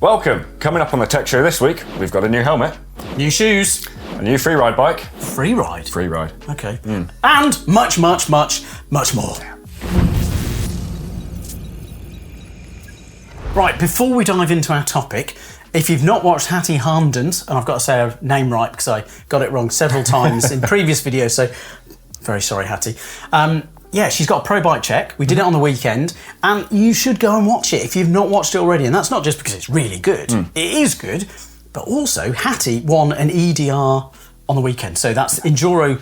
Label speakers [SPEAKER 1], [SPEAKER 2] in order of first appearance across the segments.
[SPEAKER 1] Welcome! Coming up on the Tech Show this week, we've got a new helmet,
[SPEAKER 2] new shoes,
[SPEAKER 1] a new free ride bike.
[SPEAKER 2] Free ride?
[SPEAKER 1] Free ride.
[SPEAKER 2] Okay. And much more. Right, before we dive into our topic, if you've not watched Hattie Harmden's, and I've got to say her name right because I got it wrong several times in previous videos, so very sorry, Hattie. Yeah, she's got a pro bike check. We did it on the weekend, and you should go and watch it if you've not watched it already. And that's not just because it's really good. It is good, but also Hattie won an EDR on the weekend. So that's Enduro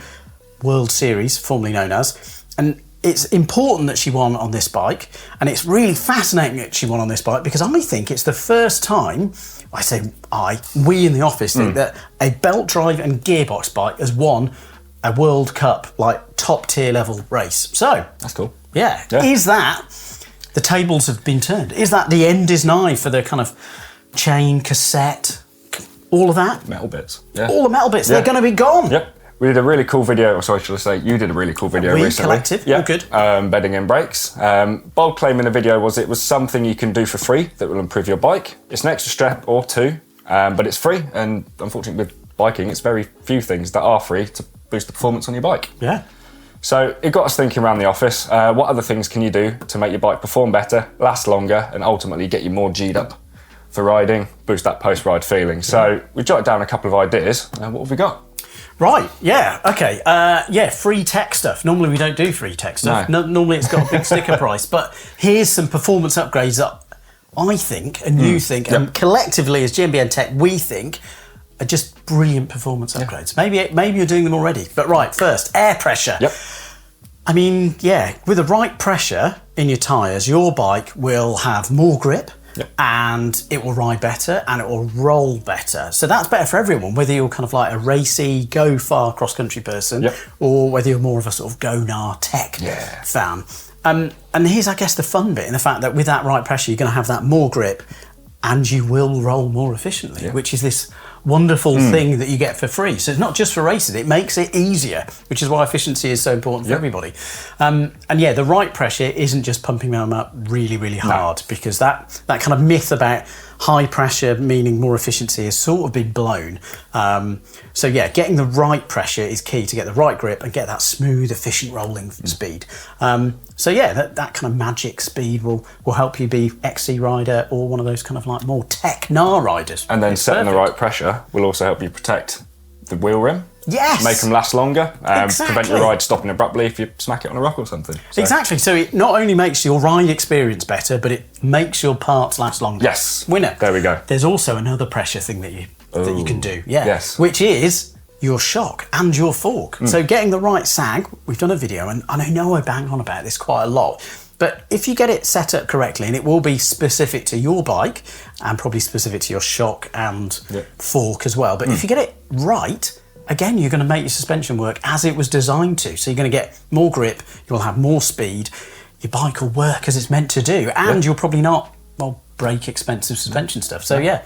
[SPEAKER 2] World Series, formerly known as. And it's important that she won on this bike, and it's really fascinating that she won on this bike because I think it's the first time, we in the office think that a belt drive and gearbox bike has won a World Cup, like top tier level race. So
[SPEAKER 1] that's cool.
[SPEAKER 2] Yeah. Is that the tables have been turned? Is that the end is nigh for the kind of chain, cassette, all of that?
[SPEAKER 1] Metal bits. Yeah.
[SPEAKER 2] All the metal bits, they're going to be gone.
[SPEAKER 1] Yep. We did a really cool video, or sorry, should I say, you did a really cool video recently.
[SPEAKER 2] Collective,
[SPEAKER 1] yeah.
[SPEAKER 2] Good.
[SPEAKER 1] Bedding in brakes. Bold claim in the video was it was something you can do for free that will improve your bike. It's an extra step or two, but it's free, and unfortunately with biking, it's very few things that are free to boost the performance on your bike.
[SPEAKER 2] Yeah.
[SPEAKER 1] So it got us thinking around the office, what other things can you do to make your bike perform better, last longer, and ultimately get you more G'd up for riding, boost that post-ride feeling. So we jotted down a couple of ideas. What have we got?
[SPEAKER 2] Right, yeah, okay. Free tech stuff. Normally we don't do free tech stuff.
[SPEAKER 1] No.
[SPEAKER 2] Normally it's got a big sticker price, but here's some performance upgrades that I think, and you think, and collectively as GMBN Tech, we think are just brilliant performance upgrades. Maybe you're doing them already. But right, first, air pressure.
[SPEAKER 1] Yep.
[SPEAKER 2] I mean, yeah, with the right pressure in your tyres, your bike will have more grip and it will ride better and it will roll better. So that's better for everyone, whether you're kind of like a racy, go far cross-country person or whether you're more of a sort of go-nar tech fan. And here's, I guess, the fun bit in the fact that with that right pressure, you're going to have that more grip and you will roll more efficiently, which is this wonderful thing that you get for free. So it's not just for races, it makes it easier, which is why efficiency is so important for everybody. And yeah, the right pressure isn't just pumping them up really, really hard, because that kind of myth about high pressure meaning more efficiency has sort of been blown. So yeah, getting the right pressure is key to get the right grip and get that smooth, efficient rolling speed. So yeah, that kind of magic speed will help you be XC rider or one of those kind of like more tech NAR riders.
[SPEAKER 1] And then setting the right pressure will also help you protect the wheel rim.
[SPEAKER 2] Yes.
[SPEAKER 1] Make them last longer.
[SPEAKER 2] Exactly.
[SPEAKER 1] Prevent your ride stopping abruptly if you smack it on a rock or something. So.
[SPEAKER 2] Exactly. So it not only makes your ride experience better, but it makes your parts last longer.
[SPEAKER 1] Yes.
[SPEAKER 2] Winner.
[SPEAKER 1] There we go.
[SPEAKER 2] There's also another pressure thing that you can do. Yeah.
[SPEAKER 1] Yes.
[SPEAKER 2] Which is your shock and your fork. So getting the right sag, we've done a video, and I know I bang on about this quite a lot, but if you get it set up correctly, and it will be specific to your bike and probably specific to your shock and fork as well, but if you get it right, again, you're going to make your suspension work as it was designed to. So you're going to get more grip, you'll have more speed, your bike will work as it's meant to do, and you'll probably not, break expensive suspension stuff. So yeah,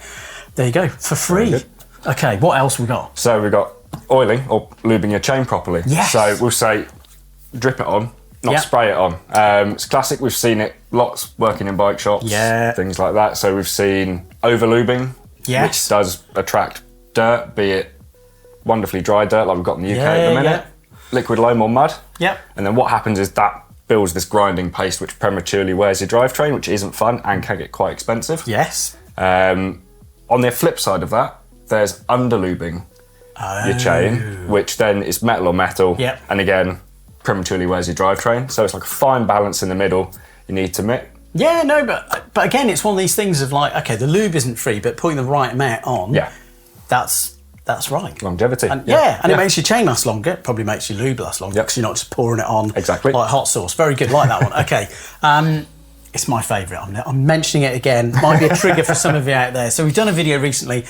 [SPEAKER 2] there you go, for free. Okay, what else we got?
[SPEAKER 1] So we've got oiling or lubing your chain properly.
[SPEAKER 2] Yes.
[SPEAKER 1] So we'll say drip it on, not spray it on. It's classic, we've seen it lots working in bike shops, things like that. So we've seen over-lubing, which does attract dirt, be it wonderfully dry dirt like we've got in the UK at the minute, liquid loam or mud. And then what happens is that builds this grinding paste which prematurely wears your drivetrain, which isn't fun and can get quite expensive. On the flip side of that, there's under-lubing your chain, which then is metal on metal, and again, prematurely wears your drivetrain. So it's like a fine balance in the middle you need to make.
[SPEAKER 2] Yeah, no, but again, it's one of these things of like, okay, the lube isn't free, but putting the right amount on, that's right.
[SPEAKER 1] Longevity.
[SPEAKER 2] And, it makes your chain last longer. It probably makes your lube last longer because you're not just pouring it on like hot sauce. Very good, like that one. Okay. It's my favourite. I'm mentioning it again. Might be a trigger for some of you out there. So we've done a video recently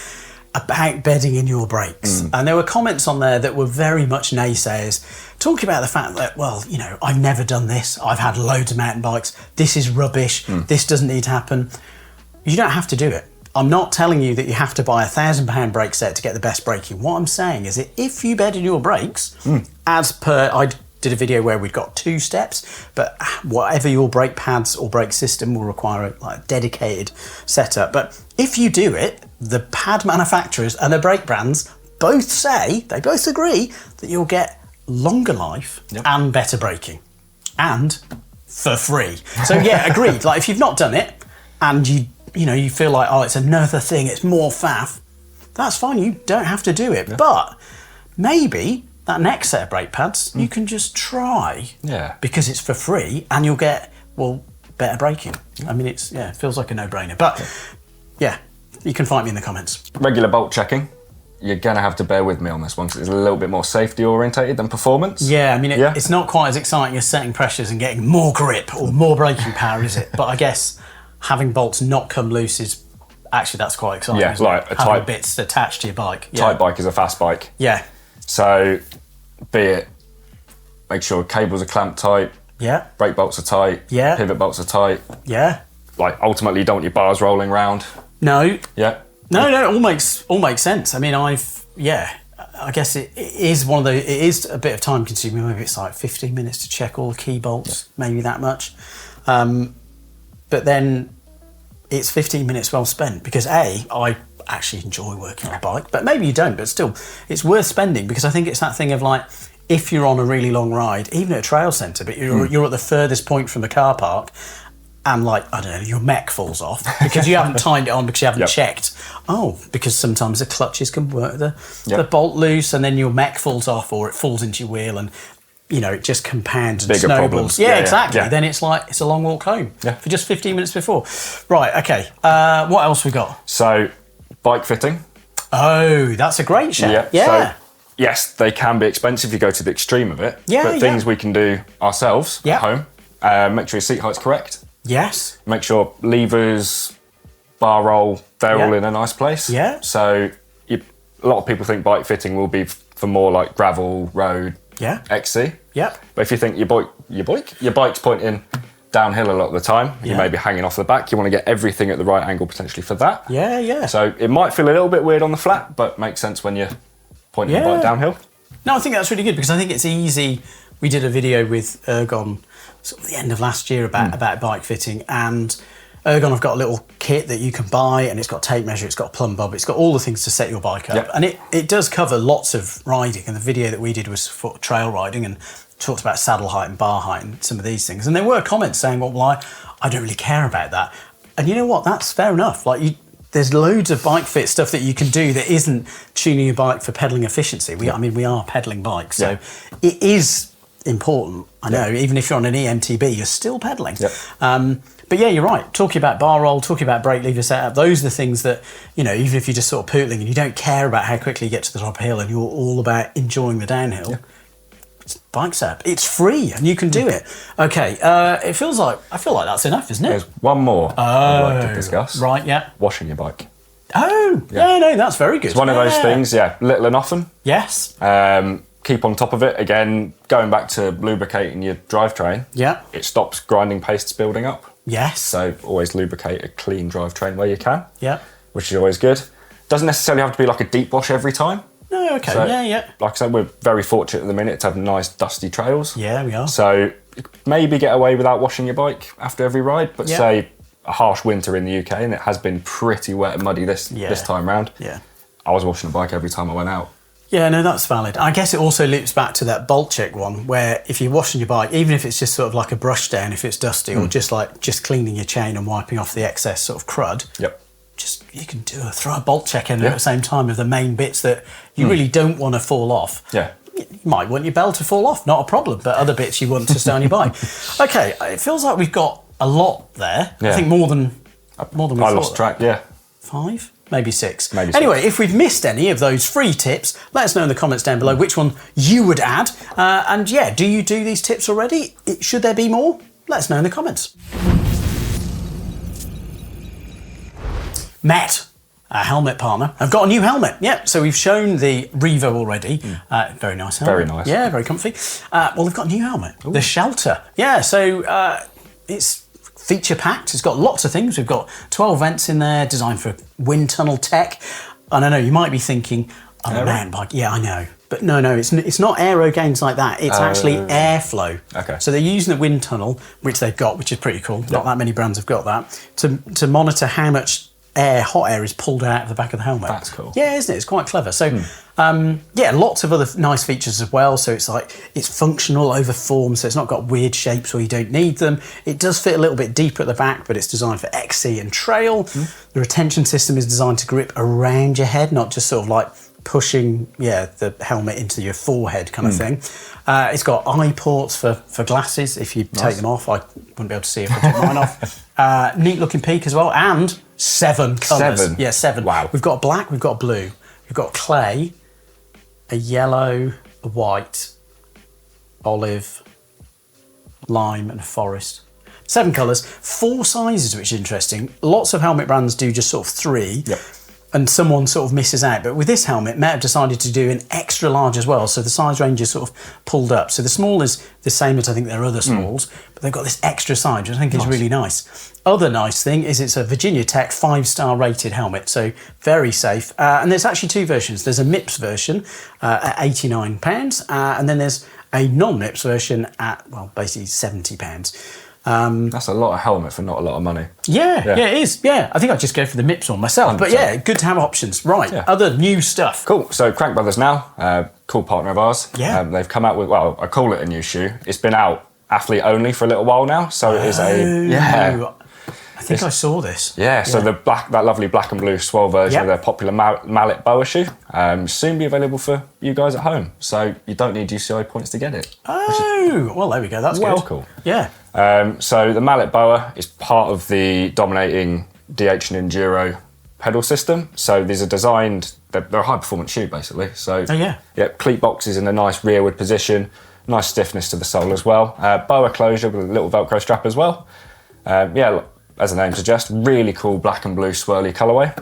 [SPEAKER 2] about bedding in your brakes. And there were comments on there that were very much naysayers, talking about the fact that, I've never done this. I've had loads of mountain bikes. This is rubbish. This doesn't need to happen. You don't have to do it. I'm not telling you that you have to buy a £1,000 brake set to get the best braking. What I'm saying is that if you bed in your brakes, as per, I'd did a video where we've got 2 steps, but whatever your brake pads or brake system will require a dedicated setup. But if you do it, the pad manufacturers and the brake brands both say, they both agree, that you'll get longer life and better braking. And for free. So yeah, agreed. Like if you've not done it and you feel like, oh, it's another thing, it's more faff, that's fine, you don't have to do it. Yeah. But maybe that next set of brake pads you can just try. Yeah. Because it's for free and you'll get, better braking. I mean, it feels like a no-brainer. But yeah, you can find me in the comments.
[SPEAKER 1] Regular bolt checking. You're going to have to bear with me on this one because it's a little bit more safety orientated than performance.
[SPEAKER 2] Yeah, I mean, it's not quite as exciting as setting pressures and getting more grip or more braking power, is it? But I guess having bolts not come loose is actually, that's quite exciting.
[SPEAKER 1] Yeah, like a
[SPEAKER 2] having bits attached to your bike.
[SPEAKER 1] Tight bike is a fast bike.
[SPEAKER 2] Yeah.
[SPEAKER 1] So, be it, make sure cables are clamped tight.
[SPEAKER 2] Yeah.
[SPEAKER 1] Brake bolts are tight. Yeah. Pivot bolts are tight.
[SPEAKER 2] Yeah.
[SPEAKER 1] Like ultimately, you don't want your bars rolling round.
[SPEAKER 2] No.
[SPEAKER 1] Yeah.
[SPEAKER 2] No, it all makes sense. I mean, I guess it is it is a bit of time consuming. Maybe it's like 15 minutes to check all the key bolts, maybe that much. But then it's 15 minutes well spent because I actually enjoy working on a bike, but maybe you don't, but still it's worth spending because I think it's that thing of like, if you're on a really long ride, even at a trail centre, but you're at the furthest point from the car park, and like, I don't know, your mech falls off because you haven't timed it on because you haven't checked. Oh, because sometimes the clutches can work the bolt loose and then your mech falls off or it falls into your wheel and, it just compounds and
[SPEAKER 1] bigger
[SPEAKER 2] snowballs.
[SPEAKER 1] Problems.
[SPEAKER 2] Yeah, exactly. Yeah. Then it's like, it's a long walk home for just 15 minutes before. Right, okay. What else we got?
[SPEAKER 1] So, bike fitting.
[SPEAKER 2] Oh, that's a great shout. Yeah.
[SPEAKER 1] So, yes, they can be expensive if you go to the extreme of it.
[SPEAKER 2] Yeah,
[SPEAKER 1] but things we can do ourselves at home. Make sure your seat height's correct.
[SPEAKER 2] Yes.
[SPEAKER 1] Make sure levers, bar roll, they're all in a nice place. Yeah. So a lot of people think bike fitting will be for more like gravel, road, XC. Yeah. But if you think your bike's pointing downhill a lot of the time, you may be hanging off the back, you want to get everything at the right angle potentially for that. Yeah, yeah. So it might feel a little bit weird on the flat, but makes sense when you're pointing the bike downhill. No,
[SPEAKER 2] I think that's really good because I think it's easy. We did a video with Ergon sort of the end of last year about bike fitting, and Ergon have got a little kit that you can buy and it's got tape measure, it's got a plumb bob, it's got all the things to set your bike up. And it does cover lots of riding, and the video that we did was for trail riding and talked about saddle height and bar height and some of these things. And there were comments saying, well, I don't really care about that. And you know what, that's fair enough. Like there's loads of bike fit stuff that you can do that isn't tuning your bike for pedalling efficiency. I mean, we are pedaling bikes, so it is important. I know, even if you're on an EMTB, you're still pedaling. But yeah, you're right. Talking about bar roll, talking about brake lever setup, those are the things that, even if you're just sort of pootling and you don't care about how quickly you get to the top hill and you're all about enjoying the downhill, it's bike setup. It's free and you can do it. Okay, I feel like that's enough, isn't it?
[SPEAKER 1] There's one more I'd like to discuss.
[SPEAKER 2] Right, yeah.
[SPEAKER 1] Washing your bike.
[SPEAKER 2] Oh, no, that's very good.
[SPEAKER 1] It's one of those things, little and often.
[SPEAKER 2] Yes.
[SPEAKER 1] Keep on top of it. Again, going back to lubricating your drivetrain. Yeah. It stops grinding pastes building up. Yes. So always lubricate a clean drivetrain where you can. Yeah. Which is always good. Doesn't necessarily have to be like a deep wash every time.
[SPEAKER 2] No, okay. So,
[SPEAKER 1] like I said, we're very fortunate at the minute to have nice dusty trails.
[SPEAKER 2] Yeah, we are.
[SPEAKER 1] So maybe get away without washing your bike after every ride, but say a harsh winter in the UK and it has been pretty wet and muddy this time round. Yeah. I was washing the bike every time I went out.
[SPEAKER 2] Yeah, no, that's valid. I guess it also loops back to that bolt check one where if you're washing your bike, even if it's just sort of like a brush down if it's dusty or just cleaning your chain and wiping off the excess sort of crud, you can throw a bolt check in at the same time of the main bits that you really don't want to fall off. Yeah. You might want your bell to fall off, not a problem, but other bits you want to stay on your bike. Okay, it feels like we've got a lot there. Yeah. I think more than we thought.
[SPEAKER 1] I lost track,
[SPEAKER 2] 5? Maybe 6. Anyway, if we've missed any of those free tips, let us know in the comments down below which one you would add. And do you do these tips already? Should there be more? Let us know in the comments. Met, our helmet partner, have got a new helmet. Yeah, so we've shown the Revo already. Very nice helmet.
[SPEAKER 1] Very nice.
[SPEAKER 2] Yeah, very comfy. Well, they've got a new helmet, the Shelter. Yeah, so it's feature packed. It's got lots of things. We've got 12 vents in there, designed for wind tunnel tech. And I know you might be thinking, on a mountain bike. Yeah, I know. But no, it's not aero gains like that. It's actually airflow.
[SPEAKER 1] Okay.
[SPEAKER 2] So they're using the wind tunnel, which they've got, which is pretty cool. Not that many brands have got that, to monitor how much hot air is pulled out of the back of the helmet.
[SPEAKER 1] That's cool.
[SPEAKER 2] Yeah, isn't it? It's quite clever. So, lots of other nice features as well. So it's functional over form, so it's not got weird shapes where you don't need them. It does fit a little bit deeper at the back, but it's designed for XC and trail. The retention system is designed to grip around your head, not just sort of like pushing the helmet into your forehead kind of thing. It's got eye ports for glasses. If you take them off, I wouldn't be able to see if I took mine off. Neat looking peak as well, and 7 colours.
[SPEAKER 1] 7?
[SPEAKER 2] Yeah, 7.
[SPEAKER 1] Wow.
[SPEAKER 2] We've got black, we've got blue, we've got clay, a yellow, a white, olive, lime and a forest. 7 colours, 4 sizes, which is interesting. Lots of helmet brands do just sort of 3.
[SPEAKER 1] Yep.
[SPEAKER 2] And someone sort of misses out. But with this helmet, Met have decided to do an extra large as well. So the size range is sort of pulled up. So the small is the same as I think their other smalls, but they've got this extra size, which I think is really nice. Other nice thing is it's a Virginia Tech 5-star rated helmet, so very safe. And there's actually 2 versions. There's a MIPS version at £89, and then there's a non-MIPS version at, well, basically £70.
[SPEAKER 1] That's a lot of helmet for not a lot of money.
[SPEAKER 2] Yeah, it is. Yeah, I think I'd just go for the MIPS one myself. 100%. But yeah, good to have options. Right, other new stuff.
[SPEAKER 1] Cool. So Crank Brothers now, cool partner of ours.
[SPEAKER 2] Yeah.
[SPEAKER 1] They've come out with, well, I call it a new shoe. It's been out athlete only for a little while now. So it is
[SPEAKER 2] I think I saw this.
[SPEAKER 1] Yeah, so that lovely black and blue swirl version of their popular mallet boa shoe soon be available for you guys at home. So you don't need UCI points to get it.
[SPEAKER 2] Well, there we go. That's good.
[SPEAKER 1] Cool.
[SPEAKER 2] Yeah.
[SPEAKER 1] So the mallet boa is part of the dominating DH and Enduro pedal system. So these are designed, they're a high performance shoe basically. So cleat boxes in a nice rearward position, nice stiffness to the sole as well. Boa closure with a little Velcro strap as well. As the name suggests, really cool black and blue swirly colourway.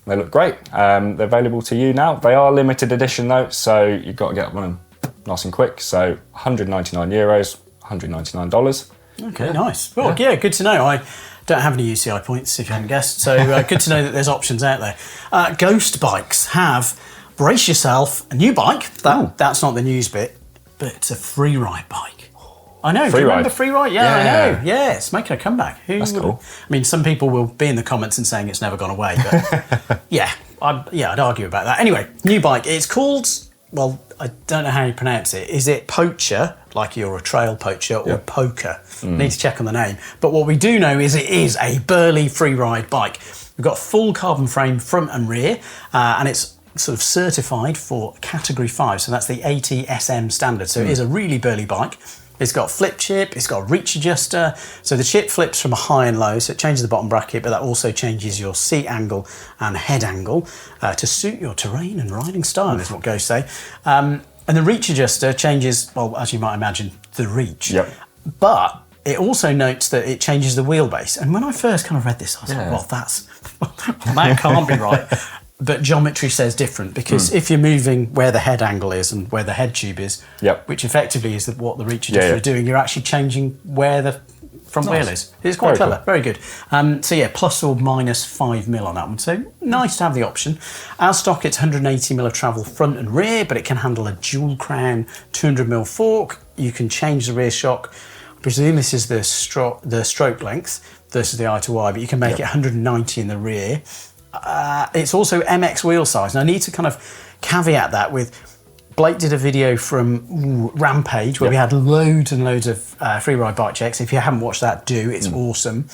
[SPEAKER 1] They look great. They're available to you now. They are limited edition though, so you've got to get one of them nice and quick. So €199, $199.
[SPEAKER 2] Okay, nice. Well, good to know. I don't have any UCI points, if you hadn't guessed. So good to know that there's options out there. Ghost Bikes have, brace yourself, a new bike. That's not the news bit, but it's a free ride bike. I know. Do you remember Free Ride? Yeah, I know. Yeah, it's making a comeback.
[SPEAKER 1] That's cool.
[SPEAKER 2] I mean, some people will be in the comments and saying it's never gone away, but I'd argue about that. Anyway, new bike. It's called, well, I don't know how you pronounce it. Is it Poacher, like you're a trail poacher, or Poker? Need to check on the name. But what we do know is it is a burly free ride bike. We've got full carbon frame front and rear, and it's sort of certified for Category 5, so that's the ATSM standard. So it is a really burly bike. It's got flip chip, it's got a reach adjuster. So the chip flips from a high and low, so it changes the bottom bracket, but that also changes your seat angle and head angle to suit your terrain and riding style, is what Ghost say. And the reach adjuster changes, well, as you might imagine, the reach.
[SPEAKER 1] Yep.
[SPEAKER 2] But it also notes that it changes the wheelbase. And when I first kind of read this, I was like, well, that can't be right. But geometry says different, because if you're moving where the head angle is and where the head tube is, which effectively is what the reach adjuster is doing, you're actually changing where the front wheel is. It's quite clever, cool. Very good. Plus or minus 5 mil on that one. So nice to have the option. As stock, it's 180 mil of travel front and rear, but it can handle a dual crown 200 mil fork. You can change the rear shock. I presume this is the stroke length versus the eye to eye, but you can make it 190 in the rear. It's also MX wheel size. And I need to kind of caveat that with, Blake did a video from Rampage where we had loads and loads of free ride bike checks. If you haven't watched that, do. It's awesome.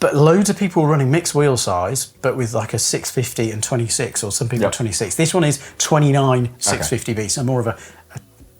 [SPEAKER 2] But loads of people running mixed wheel size, but with like a 650 and 26, or some people 26. This one is 29 650B, so more of a,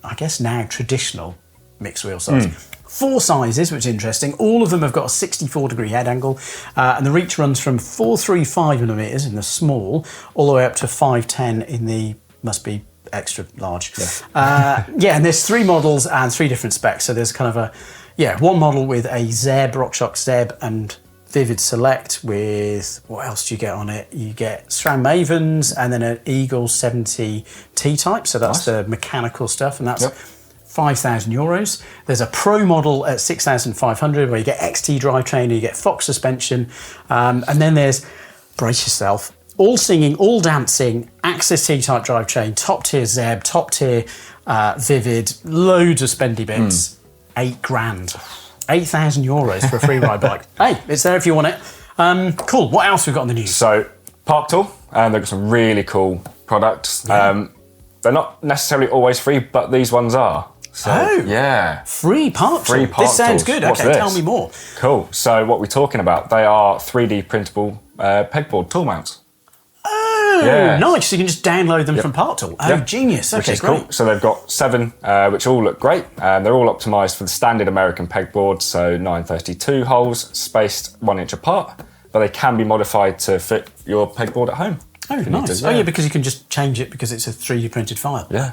[SPEAKER 2] I guess now, traditional mixed wheel size. 4 sizes, which is interesting. All of them have got a 64-degree head angle, and the reach runs from 435 millimeters in the small, all the way up to 510 in the, must be extra large. And there's 3 models and 3 different specs. So there's kind of one model with a Zeb, RockShox Zeb, and Vivid Select with, what else do you get on it? You get SRAM Mavens, and then an Eagle 70 T-Type, so that's the mechanical stuff, and that's €5,000. There's a Pro model at 6,500 where you get XT drivetrain, you get Fox suspension, and then there's, brace yourself, all singing, all dancing, Axis T-type drivetrain, top tier Zeb, top tier Vivid, loads of spendy bits. £8,000. €8,000 for a free ride bike. Hey, it's there if you want it. Cool. What else have we got on the news?
[SPEAKER 1] So, Park Tool, they've got some really cool products.
[SPEAKER 2] Yeah.
[SPEAKER 1] They're not necessarily always free, but these ones are. So, yeah.
[SPEAKER 2] Free Park Tool. This sounds good.
[SPEAKER 1] What's
[SPEAKER 2] okay,
[SPEAKER 1] this?
[SPEAKER 2] tell me more.
[SPEAKER 1] Cool. So what we're talking about, they are 3D printable pegboard tool mounts.
[SPEAKER 2] Oh,
[SPEAKER 1] Yeah.
[SPEAKER 2] nice. So you can just download them from Park Tool. Oh, genius.
[SPEAKER 1] Which
[SPEAKER 2] Okay,
[SPEAKER 1] is
[SPEAKER 2] great.
[SPEAKER 1] cool. So they've got 7, which all look great. They're all optimised for the standard American pegboard, so 932 holes, spaced 1 inch apart, but they can be modified to fit your pegboard at home.
[SPEAKER 2] Oh, nice. Oh, yeah, because you can just change it because it's a 3D printed file.
[SPEAKER 1] Yeah.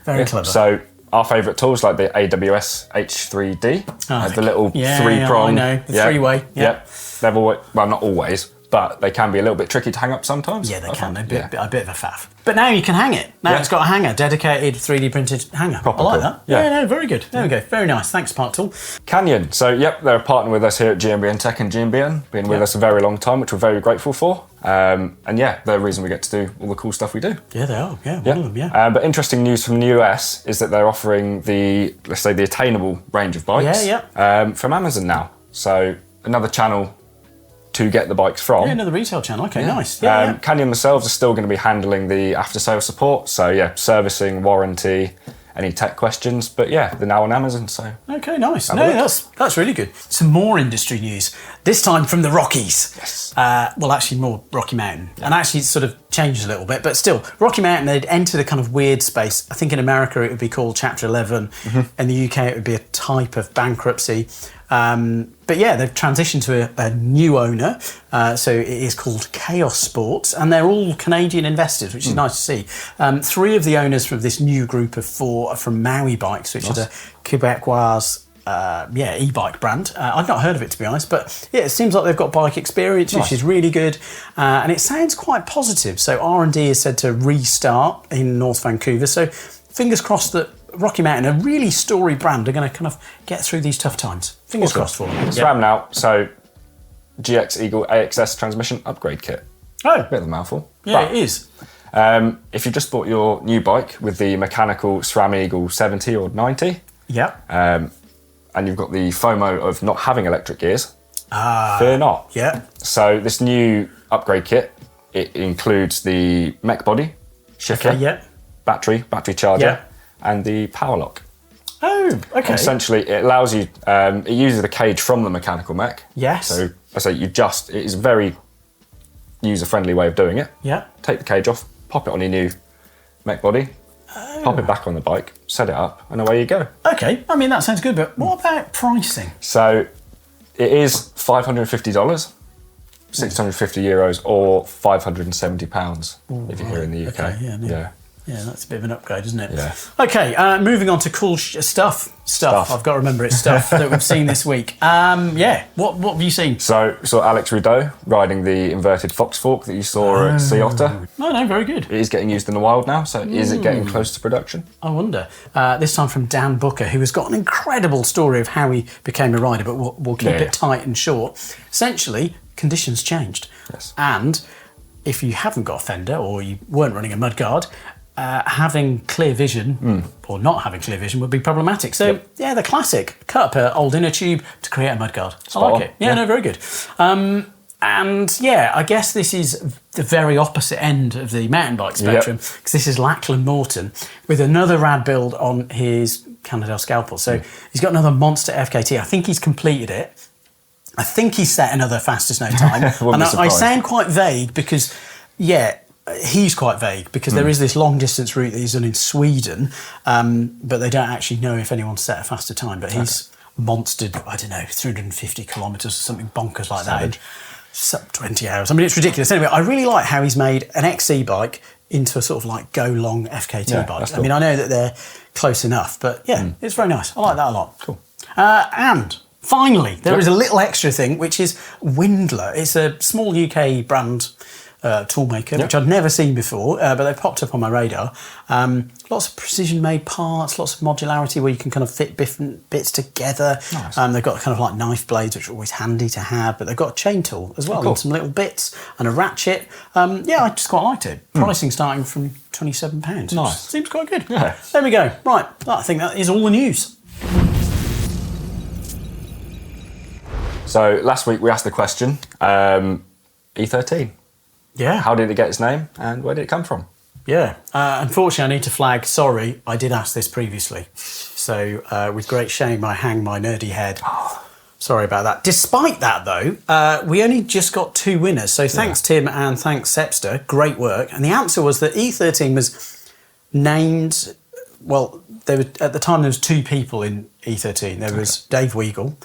[SPEAKER 2] Very clever.
[SPEAKER 1] So our favourite tools like the AWS H3D, the little 3-prong.
[SPEAKER 2] I know, the 3-way.
[SPEAKER 1] Yep. They've always, well, not always, but they can be a little bit tricky to hang up sometimes.
[SPEAKER 2] Yeah, they can. They're a bit of a faff. But now you can hang it. Now it's got a hanger, dedicated 3D printed hanger.
[SPEAKER 1] Proper
[SPEAKER 2] I like
[SPEAKER 1] cool.
[SPEAKER 2] that.
[SPEAKER 1] Yeah.
[SPEAKER 2] No, very good. There we go. Very nice. Thanks, Park Tool.
[SPEAKER 1] Canyon. So, they're a partner with us here at GMBN Tech and GMBN. Been with us a very long time, which we're very grateful for. And they're the reason we get to do all the cool stuff we do.
[SPEAKER 2] Yeah, they are. Yeah, one of them,
[SPEAKER 1] But interesting news from the US is that they're offering the attainable range of bikes from Amazon now. So, another channel to get the bikes from.
[SPEAKER 2] Yeah, another retail channel. Okay, nice.
[SPEAKER 1] Canyon themselves are still going to be handling the after-sales support. So, servicing, warranty, any tech questions. But they're now on Amazon. So
[SPEAKER 2] okay, nice. No, that's really good. Some more industry news. This time from the Rockies.
[SPEAKER 1] Yes.
[SPEAKER 2] Well, actually more Rocky Mountain. And actually it's sort of changed a little bit. But still, Rocky Mountain, they'd entered a kind of weird space. I think in America it would be called Chapter 11. In the UK it would be a type of bankruptcy. But they've transitioned to a new owner. So it is called Chaos Sports, and they're all Canadian investors, which is nice to see. 3 of the owners from this new group of 4 are from Maui Bikes, which is a Quebecois e-bike brand. I've not heard of it, to be honest, but it seems like they've got bike experience, which is really good. And it sounds quite positive. So R&D is said to restart in North Vancouver. So fingers crossed that Rocky Mountain, a really storied brand, are going to kind of get through these tough times. Fingers crossed for them.
[SPEAKER 1] SRAM now, so GX Eagle AXS transmission upgrade kit.
[SPEAKER 2] Oh.
[SPEAKER 1] Bit of a mouthful.
[SPEAKER 2] Yeah, it is.
[SPEAKER 1] If you just bought your new bike with the mechanical SRAM Eagle 70 or 90, and you've got the FOMO of not having electric gears, fear not.
[SPEAKER 2] Yeah.
[SPEAKER 1] So this new upgrade kit, it includes the mech body, shifter, battery charger, and the power lock.
[SPEAKER 2] Oh, okay.
[SPEAKER 1] Essentially, it allows you, it uses the cage from the mechanical mech.
[SPEAKER 2] Yes.
[SPEAKER 1] So I say it is a very user-friendly way of doing it.
[SPEAKER 2] Yeah.
[SPEAKER 1] Take the cage off, pop it on your new mech body, pop it back on the bike, set it up, and away you go.
[SPEAKER 2] Okay, I mean, that sounds good, but what about pricing?
[SPEAKER 1] So it is $550, €650, or £570 if you're here in the UK.
[SPEAKER 2] Okay, yeah, that's a bit of an upgrade, isn't it?
[SPEAKER 1] Yeah.
[SPEAKER 2] Okay, moving on to cool stuff. I've got to remember it's stuff that we've seen this week. What have you seen?
[SPEAKER 1] So Alex Rudeau riding the inverted Fox Fork that you saw at Sea Otter.
[SPEAKER 2] No, very good.
[SPEAKER 1] It is getting used in the wild now, so is it getting close to production?
[SPEAKER 2] I wonder. This time from Dan Booker, who has got an incredible story of how he became a rider, but we'll keep it tight and short. Essentially, conditions changed.
[SPEAKER 1] Yes.
[SPEAKER 2] And if you haven't got a fender or you weren't running a mudguard, having clear vision or not having clear vision would be problematic. So, the classic. Cut up an old inner tube to create a mudguard. I like it. Yeah, no, very good. I guess this is the very opposite end of the mountain bike spectrum, because this is Lachlan Morton with another rad build on his Cannondale Scalpel. So he's got another monster FKT. I think he's completed it. I think he's set another fastest no time. And I sound quite vague because, he's quite vague because there is this long distance route that he's done in Sweden, but they don't actually know if anyone's set a faster time. But he's monstered, 350 kilometres or something bonkers like that in sub 20 hours. I mean, it's ridiculous. Anyway, I really like how he's made an XC bike into a sort of like go long FKT bike. Cool. I mean, I know that they're close enough, but it's very nice. I like that a lot.
[SPEAKER 1] Cool.
[SPEAKER 2] And finally, there is a little extra thing, which is Windler. It's a small UK brand. toolmaker, which I'd never seen before, but they popped up on my radar. Lots of precision-made parts, lots of modularity where you can kind of fit different bits together.
[SPEAKER 1] Nice.
[SPEAKER 2] They've got kind of like knife blades, which are always handy to have, but they've got a chain tool as well, and some little bits and a ratchet. I just quite liked it. Pricing starting from £27.
[SPEAKER 1] Nice.
[SPEAKER 2] Seems quite good.
[SPEAKER 1] Yeah.
[SPEAKER 2] There we go. Right, I think that is all the news.
[SPEAKER 1] So last week we asked the question, E13.
[SPEAKER 2] Yeah.
[SPEAKER 1] How did it get its name and where did it come from?
[SPEAKER 2] Yeah. Unfortunately, I need to flag, sorry, I did ask this previously. So with great shame, I hang my nerdy head. Sorry about that. Despite that, though, we only just got 2 winners. So thanks, Tim, and thanks, Sepster. Great work. And the answer was that E13 was named... Well, at the time, there was 2 people in E13. There was Dave Weigel,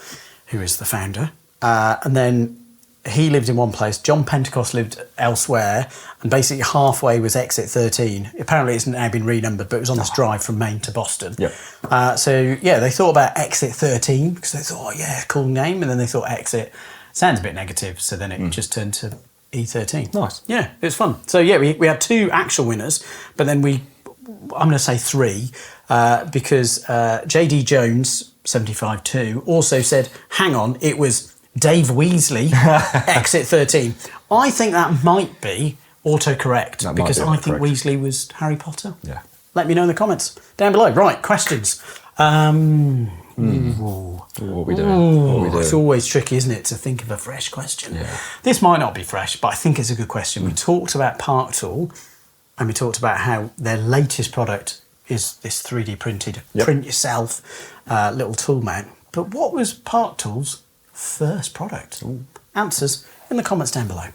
[SPEAKER 2] who is the founder, and then he lived in one place. John Pentecost lived elsewhere, and basically halfway was Exit 13. Apparently, it's now been renumbered, but it was on this drive from Maine to Boston.
[SPEAKER 1] Yep.
[SPEAKER 2] They thought about Exit 13 because they thought, cool name, and then they thought Exit sounds a bit negative, so then it just turned to E13.
[SPEAKER 1] Nice.
[SPEAKER 2] Yeah, it was fun. So we had 2 actual winners, but then I'm going to say 3 because JD Jones 75.2 also said, hang on, it was Dave Weasley, Exit 13. I think that might be autocorrect because I think Weasley was Harry Potter.
[SPEAKER 1] Yeah.
[SPEAKER 2] Let me know in the comments down below. Right, questions.
[SPEAKER 1] What are we doing?
[SPEAKER 2] It's always tricky, isn't it, to think of a fresh question.
[SPEAKER 1] Yeah.
[SPEAKER 2] This might not be fresh, but I think it's a good question. We talked about Park Tool, and we talked about how their latest product is this 3D printed, print yourself little tool mount. But what was Park Tool's first product? Answers in the comments down below.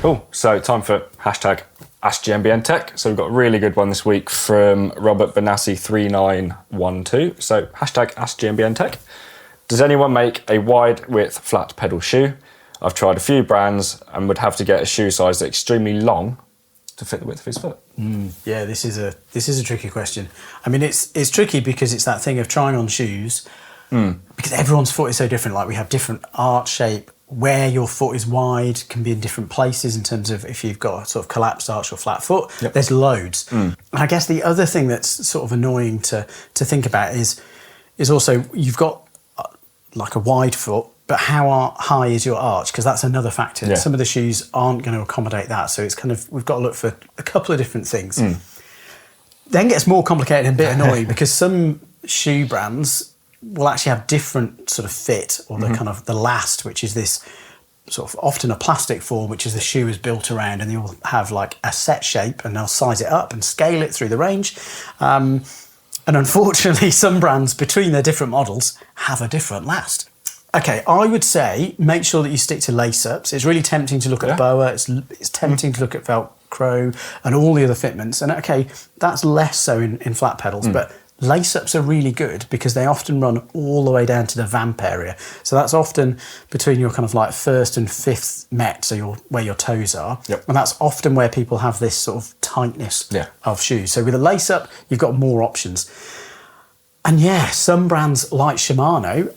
[SPEAKER 1] Cool. So time for hashtag Ask GMBN Tech. So we've got a really good one this week from Robert Benassi 3912. So hashtag Ask GMBN Tech. Does anyone make a wide width flat pedal shoe? I've tried a few brands and would have to get a shoe size that's extremely long to fit the width of his foot.
[SPEAKER 2] Yeah, this is a tricky question. I mean, it's tricky because it's that thing of trying on shoes because everyone's foot is so different. Like we have different arch shape. Where your foot is wide can be in different places in terms of if you've got a sort of collapsed arch or flat foot. Yep. There's loads. And I guess the other thing that's sort of annoying to think about is also you've got like a wide foot, but how high is your arch? Because that's another factor. Yeah. Some of the shoes aren't going to accommodate that. So it's kind of, we've got to look for a couple of different things. Then gets more complicated and a bit annoying because some shoe brands will actually have different sort of fit or the kind of the last, which is this sort of often a plastic form, which is the shoe is built around, and you'll have like a set shape and they'll size it up and scale it through the range. And unfortunately, some brands between their different models have a different last. Okay, I would say make sure that you stick to lace-ups. It's really tempting to look at BOA. It's tempting to look at Velcro and all the other fitments. And okay, that's less so in flat pedals, but lace-ups are really good because they often run all the way down to the vamp area. So that's often between your kind of like first and fifth met, so where your toes are. Yep. And that's often where people have this sort of tightness of shoes. So with a lace-up, you've got more options. And some brands like Shimano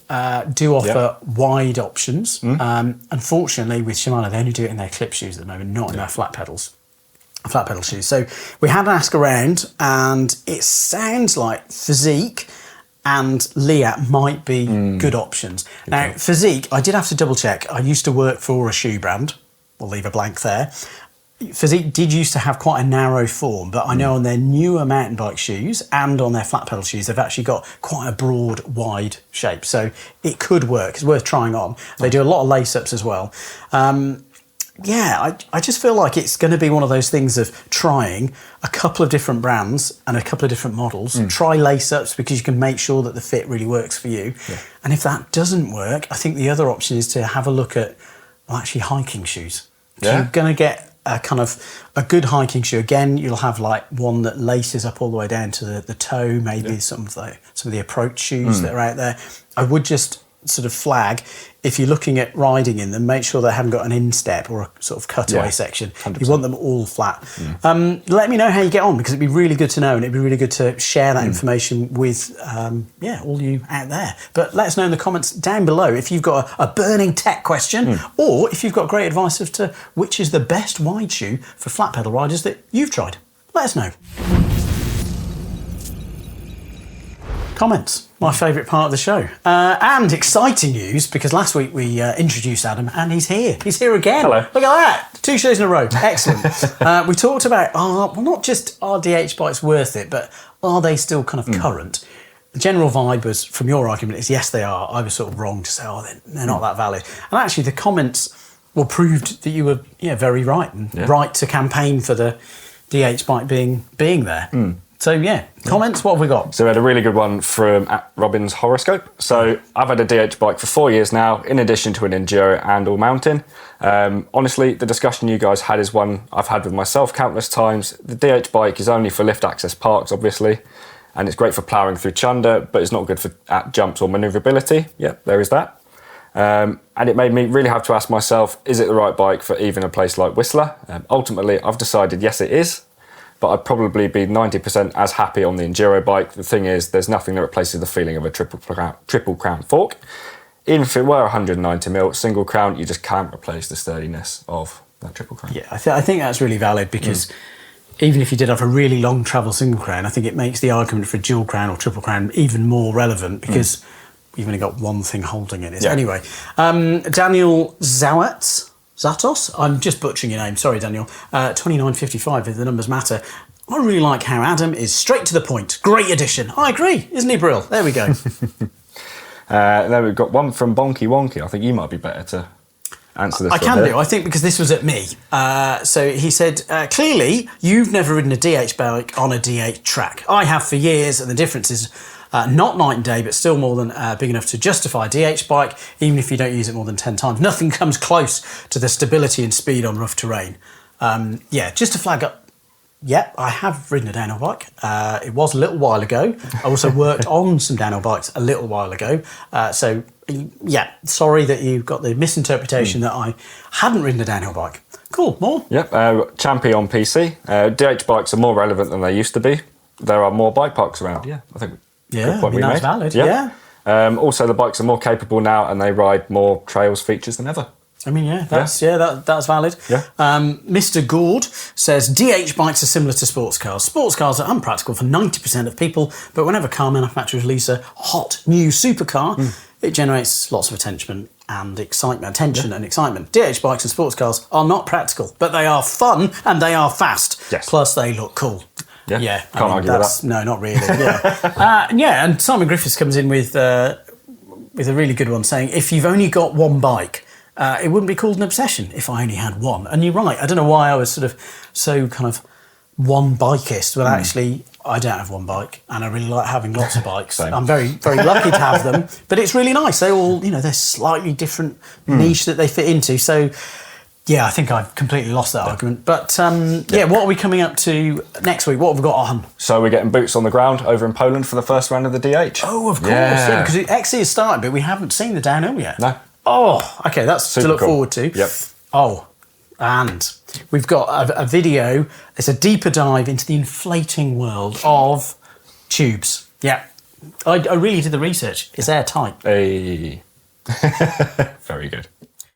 [SPEAKER 2] do offer wide options. Unfortunately, with Shimano, they only do it in their clip shoes at the moment, not in their flat pedal shoes. So we had an ask around, and it sounds like Physique and Liat might be good options. Now, Physique, I did have to double check. I used to work for a shoe brand. We'll leave a blank there. Physique did used to have quite a narrow form, but I know on their newer mountain bike shoes and on their flat pedal shoes, they've actually got quite a broad, wide shape. So it could work. It's worth trying on. They do a lot of lace-ups as well. I just feel like it's going to be one of those things of trying a couple of different brands and a couple of different models. Try lace-ups because you can make sure that the fit really works for you. And if that doesn't work, I think the other option is to have a look at actually hiking shoes. You're going to get a kind of a good hiking shoe. Again, you'll have like one that laces up all the way down to the toe, maybe some of the approach shoes that are out there. I would just sort of flag, if you're looking at riding in them, make sure they haven't got an instep or a sort of cutaway section. 100%. You want them all flat. Let me know how you get on, because it'd be really good to know, and it'd be really good to share that information with all you out there. But let us know in the comments down below if you've got a burning tech question, or if you've got great advice as to which is the best wide shoe for flat pedal riders that you've tried. Let us know. Comments, my favourite part of the show. And exciting news, because last week we introduced Adam, and he's here. He's here again.
[SPEAKER 1] Hello.
[SPEAKER 2] Look at that. 2 shows in a row. Excellent. We talked about, not just are DH bikes worth it, but are they still kind of current? The general vibe was, from your argument, is yes, they are. I was sort of wrong to say, they're not that valid. And actually, the comments proved that you were very right, and right to campaign for the DH bike being there. So comments, what have we got?
[SPEAKER 1] So we had a really good one from @Robin's Horoscope. So I've had a DH bike for 4 years now, in addition to an enduro and all mountain. Honestly, the discussion you guys had is one I've had with myself countless times. The DH bike is only for lift access parks, obviously, and it's great for ploughing through chunder, but it's not good for at jumps or manoeuvrability. Yep, there is that. And it made me really have to ask myself, is it the right bike for even a place like Whistler? Ultimately, I've decided yes, it is. But I'd probably be 90% as happy on the enduro bike. The thing is, there's nothing that replaces the feeling of a triple crown fork. Even if it were 190mm single crown, you just can't replace the sturdiness of that triple crown.
[SPEAKER 2] Yeah, I think that's really valid, because even if you did have a really long travel single crown, I think it makes the argument for dual crown or triple crown even more relevant, because you've only got one thing holding it. Anyway, Daniel Zatos, I'm just butchering your name, sorry Daniel, 2955 if the numbers matter. I really like how Adam is straight to the point. Great addition. I agree, isn't he, Brill? There we go.
[SPEAKER 1] Then we've got one from Bonky Wonky. I think you might be better to answer this.
[SPEAKER 2] I can do, I think, because this was at me. So he said, clearly you've never ridden a DH bike on a DH track. I have for years, and the difference is not night and day, but still more than big enough to justify a DH bike, even if you don't use it more than 10 times. Nothing comes close to the stability and speed on rough terrain. Just to flag up, I have ridden a downhill bike. It was a little while ago. I also worked on some downhill bikes a little while ago. Sorry that you got the misinterpretation that I hadn't ridden a downhill bike. Cool, more?
[SPEAKER 1] Yep, Champy on PC. DH bikes are more relevant than they used to be. There are more bike parks around. I think.
[SPEAKER 2] That's valid.
[SPEAKER 1] Also, the bikes are more capable now, and they ride more trails features than ever.
[SPEAKER 2] I mean, that's valid. Mr. Gord says DH bikes are similar to sports cars. Sports cars are unpractical for 90% of people, but whenever car manufacturers release a hot new supercar, it generates lots of attention and excitement. DH bikes and sports cars are not practical, but they are fun and they are fast. Plus, they look cool.
[SPEAKER 1] Can't argue with that.
[SPEAKER 2] No, not really. And Simon Griffiths comes in with a really good one, saying if you've only got one bike, it wouldn't be called an obsession if I only had one. And you're right. I don't know why I was sort of so kind of one bikeist, but actually I don't have one bike, and I really like having lots of bikes. I'm very, very lucky to have them, but it's really nice. They all, they're slightly different niche that they fit into. So I think I've completely lost that argument. But what are we coming up to next week? What have we got on?
[SPEAKER 1] So we're getting boots on the ground over in Poland for the first round of the DH.
[SPEAKER 2] Oh, of course, because XC has started, but we haven't seen the downhill yet.
[SPEAKER 1] No.
[SPEAKER 2] Oh, okay, that's super to look forward to.
[SPEAKER 1] Yep.
[SPEAKER 2] Oh, and we've got a video. It's a deeper dive into the inflating world of tubes. Yeah, I really did the research. It's airtight.
[SPEAKER 1] Hey. Very good.